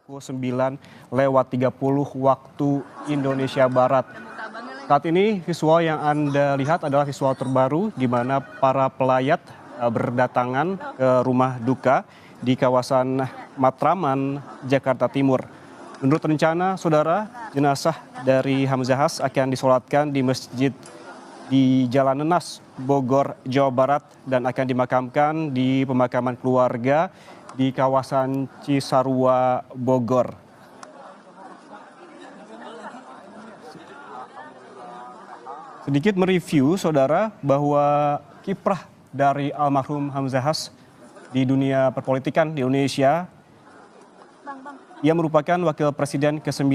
pukul 9:30 waktu Indonesia Barat. Saat ini visual yang Anda lihat adalah visual terbaru di mana para pelayat berdatangan ke rumah duka di kawasan Matraman, Jakarta Timur. Menurut rencana, saudara, jenazah dari Hamzahas akan disolatkan di masjid di Jalan Nenas, Bogor, Jawa Barat dan akan dimakamkan di pemakaman keluarga di kawasan Cisarua, Bogor. Sedikit mereview, saudara, bahwa kiprah dari almarhum Hamzahas di dunia perpolitikan di Indonesia. Ia merupakan wakil presiden ke-9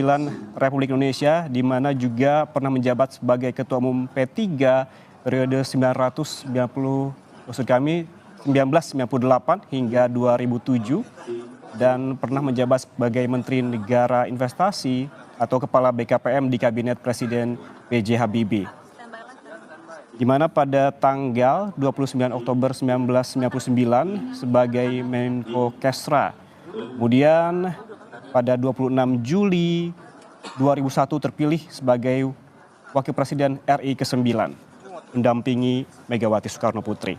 Republik Indonesia, di mana juga pernah menjabat sebagai Ketua Umum P3 periode 1998 hingga 2007, dan pernah menjabat sebagai Menteri Negara Investasi atau Kepala BKPM di Kabinet Presiden B.J. Habibie. Di mana pada tanggal 29 Oktober 1999 sebagai Menko Kesra. Kemudian pada 26 Juli 2001 terpilih sebagai Wakil Presiden RI ke-9, mendampingi Megawati Soekarno Putri.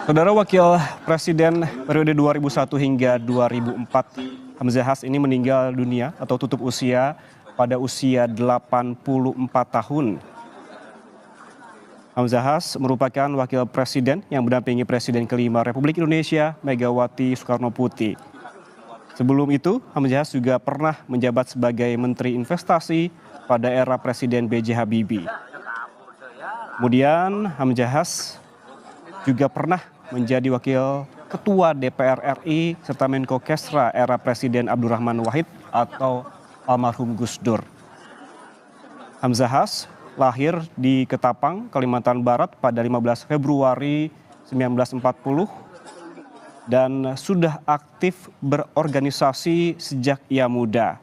Saudara, Wakil Presiden periode 2001 hingga 2004, Hamzahas ini meninggal dunia atau tutup usia pada usia 84 tahun. Hamzahas merupakan Wakil Presiden yang mendampingi Presiden kelima Republik Indonesia, Megawati Soekarno Putri. Sebelum itu, Hamzahas juga pernah menjabat sebagai Menteri Investasi pada era Presiden B.J. Habibie. Kemudian Hamzahas juga pernah menjadi Wakil Ketua DPR RI serta Menko Kesra era Presiden Abdurrahman Wahid atau almarhum Gus Dur. Hamzahas lahir di Ketapang, Kalimantan Barat pada 15 Februari 1940 dan sudah aktif berorganisasi sejak ia muda.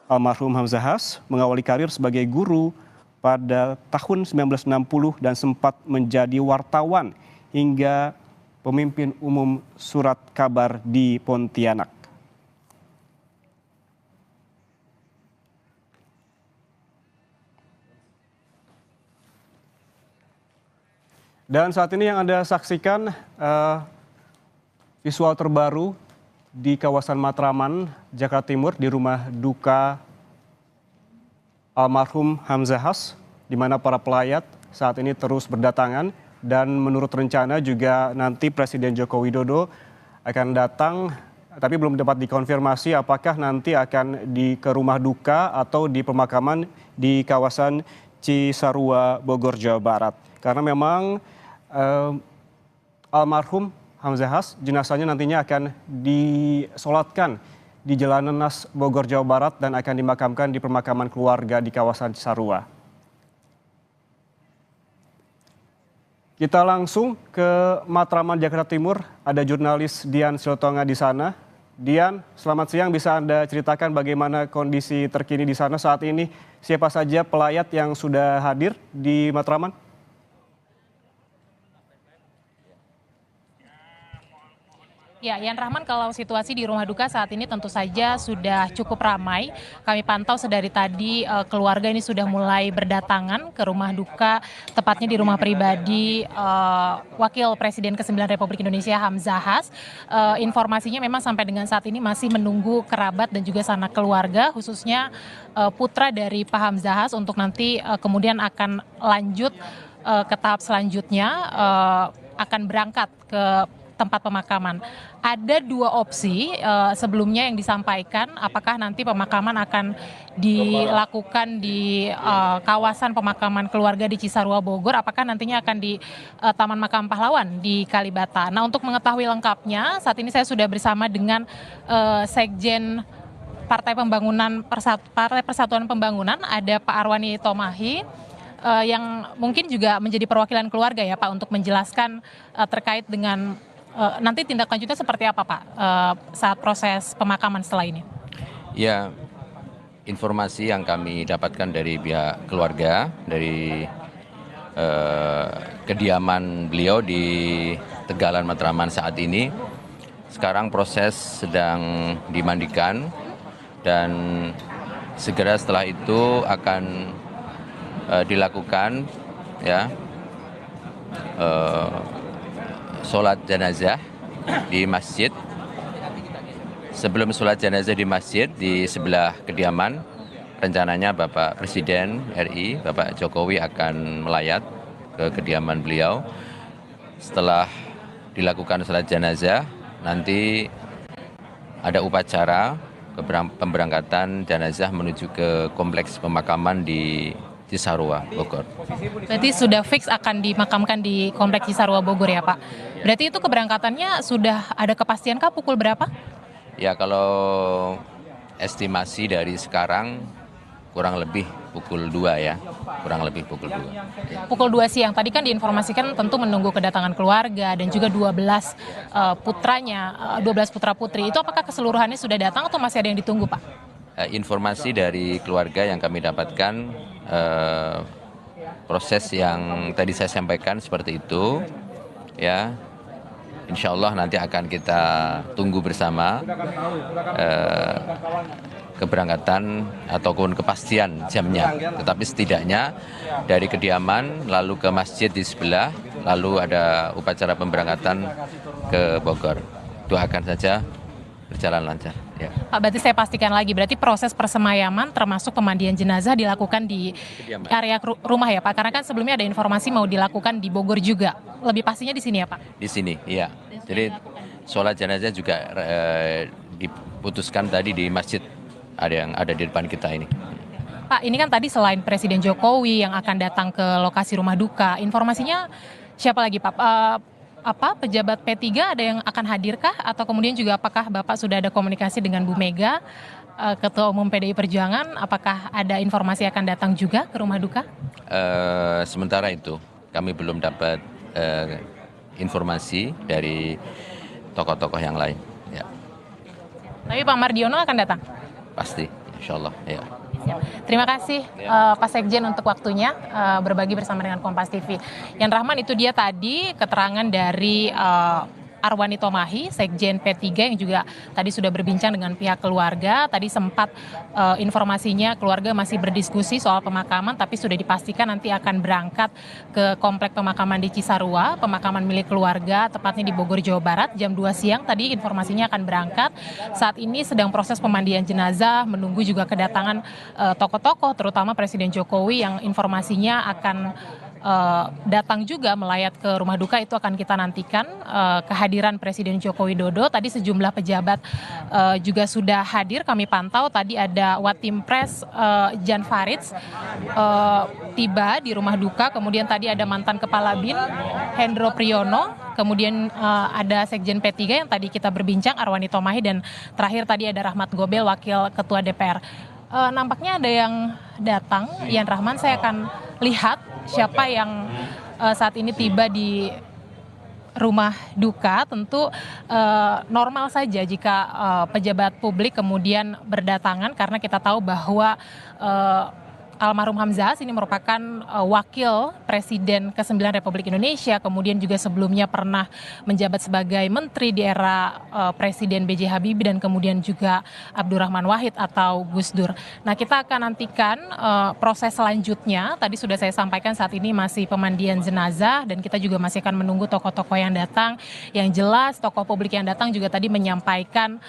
Almarhum Hamzahas mengawali karir sebagai guru pada tahun 1960 dan sempat menjadi wartawan hingga pemimpin umum surat kabar di Pontianak. Dan saat ini yang Anda saksikan visual terbaru di kawasan Matraman, Jakarta Timur, di rumah duka almarhum Hamzahas, di mana para pelayat saat ini terus berdatangan, dan menurut rencana juga nanti Presiden Joko Widodo akan datang, tapi belum dapat dikonfirmasi apakah nanti akan ke rumah duka atau di pemakaman di kawasan Cisarua, Bogor, Jawa Barat. Karena memang almarhum Hamzahas jenazahnya nantinya akan disolatkan di Jalan Nenas, Bogor, Jawa Barat dan akan dimakamkan di pemakaman keluarga di kawasan Cisarua. Kita langsung ke Matraman, Jakarta Timur. Ada jurnalis Dian Silotonga di sana. Dian, selamat siang. Bisa Anda ceritakan bagaimana kondisi terkini di sana saat ini? Siapa saja pelayat yang sudah hadir di Matraman? Ya, Yan Rahman, kalau situasi di rumah duka saat ini tentu saja sudah cukup ramai. Kami pantau sedari tadi keluarga ini sudah mulai berdatangan ke rumah duka, tepatnya di rumah pribadi Wakil Presiden ke-9 Republik Indonesia Hamzahas. Informasinya memang sampai dengan saat ini masih menunggu kerabat dan juga sanak keluarga, khususnya putra dari Pak Hamzahas untuk nanti kemudian akan lanjut ke tahap selanjutnya, akan berangkat ke tempat pemakaman. Ada dua opsi sebelumnya yang disampaikan, apakah nanti pemakaman akan dilakukan di kawasan pemakaman keluarga di Cisarua, Bogor, apakah nantinya akan di Taman Makam Pahlawan di Kalibata. Nah, untuk mengetahui lengkapnya, saat ini saya sudah bersama dengan Sekjen Partai Persatuan Pembangunan, ada Pak Arwani Tomahi, yang mungkin juga menjadi perwakilan keluarga ya Pak, untuk menjelaskan terkait dengan nanti tindak lanjutnya seperti apa Pak saat proses pemakaman setelah ini? Ya, informasi yang kami dapatkan dari pihak keluarga, dari kediaman beliau di Tegalan Matraman saat ini, sekarang proses sedang dimandikan dan segera setelah itu akan dilakukan ya sholat jenazah di masjid. Sebelum sholat jenazah di masjid di sebelah kediaman, rencananya Bapak Presiden RI, Bapak Jokowi akan melayat ke kediaman beliau. Setelah dilakukan sholat jenazah, nanti ada upacara pemberangkatan jenazah menuju ke kompleks pemakaman di Cisarua, Bogor. Berarti sudah fix akan dimakamkan di kompleks Cisarua Bogor ya Pak? Berarti itu keberangkatannya sudah ada kepastian kah pukul berapa? Ya, kalau estimasi dari sekarang kurang lebih pukul 2 ya, kurang lebih pukul 2. Ya. Pukul 2 siang, tadi kan diinformasikan tentu menunggu kedatangan keluarga dan juga 12 putranya, 12 putra putri. Itu apakah keseluruhannya sudah datang atau masih ada yang ditunggu Pak? Informasi dari keluarga yang kami dapatkan, proses yang tadi saya sampaikan seperti itu, ya. Insya Allah nanti akan kita tunggu bersama keberangkatan ataupun kepastian jamnya. Tetapi setidaknya dari kediaman lalu ke masjid di sebelah, lalu ada upacara pemberangkatan ke Bogor. Doakan saja berjalan lancar. Ya. Pak, berarti saya pastikan lagi, berarti proses persemayaman termasuk pemandian jenazah dilakukan di area rumah ya Pak? Karena kan sebelumnya ada informasi mau dilakukan di Bogor juga. Lebih pastinya di sini ya Pak? Di sini, iya. Jadi sholat jenazah juga diputuskan tadi di masjid yang ada di depan kita ini. Pak, ini kan tadi selain Presiden Jokowi yang akan datang ke lokasi rumah duka, informasinya siapa lagi Pak? Pejabat P3 ada yang akan hadirkah? Atau kemudian juga apakah Bapak sudah ada komunikasi dengan Bu Mega, Ketua Umum PDI Perjuangan? Apakah ada informasi akan datang juga ke rumah duka? Sementara itu kami belum dapat informasi dari tokoh-tokoh yang lain. Ya. Tapi Pak Mardiono akan datang? Pasti, insya Allah. Ya. Terima kasih Pak Sekjen untuk waktunya berbagi bersama dengan Kompas TV. Yan Rahman, itu dia tadi keterangan dari Arwani Tomahi, Sekjen P3 yang juga tadi sudah berbincang dengan pihak keluarga. Tadi sempat informasinya keluarga masih berdiskusi soal pemakaman, tapi sudah dipastikan nanti akan berangkat ke komplek pemakaman di Cisarua, pemakaman milik keluarga, tepatnya di Bogor, Jawa Barat, jam 2 siang. Tadi informasinya akan berangkat. Saat ini sedang proses pemandian jenazah, menunggu juga kedatangan tokoh-tokoh, terutama Presiden Jokowi yang informasinya akan datang juga melayat ke rumah duka. Itu akan kita nantikan kehadiran Presiden Joko Widodo. Tadi sejumlah pejabat juga sudah hadir, kami pantau. Tadi ada Watimpres Jan Faridz tiba di rumah duka, kemudian tadi ada mantan Kepala BIN Hendro Priyono, kemudian ada Sekjen P3 yang tadi kita berbincang Arwani Tomahi, dan terakhir tadi ada Rahmat Gobel, Wakil Ketua DPR. Nampaknya ada yang datang, Yan Rahman. Saya akan lihat siapa yang saat ini tiba di rumah duka. Tentu normal saja jika pejabat publik kemudian berdatangan, karena kita tahu bahwa almarhum Hamzahas ini merupakan wakil Presiden ke-9 Republik Indonesia, kemudian juga sebelumnya pernah menjabat sebagai menteri di era Presiden B.J. Habibie dan kemudian juga Abdurrahman Wahid atau Gus Dur. Nah, kita akan nantikan proses selanjutnya. Tadi sudah saya sampaikan saat ini masih pemandian jenazah dan kita juga masih akan menunggu tokoh-tokoh yang datang. Yang jelas tokoh publik yang datang juga tadi menyampaikan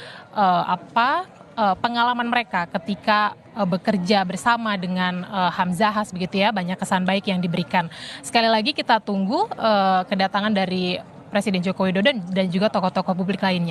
pengalaman mereka ketika bekerja bersama dengan Hamzahas begitu ya, banyak kesan baik yang diberikan. Sekali lagi kita tunggu kedatangan dari Presiden Joko Widodo dan juga tokoh-tokoh publik lainnya.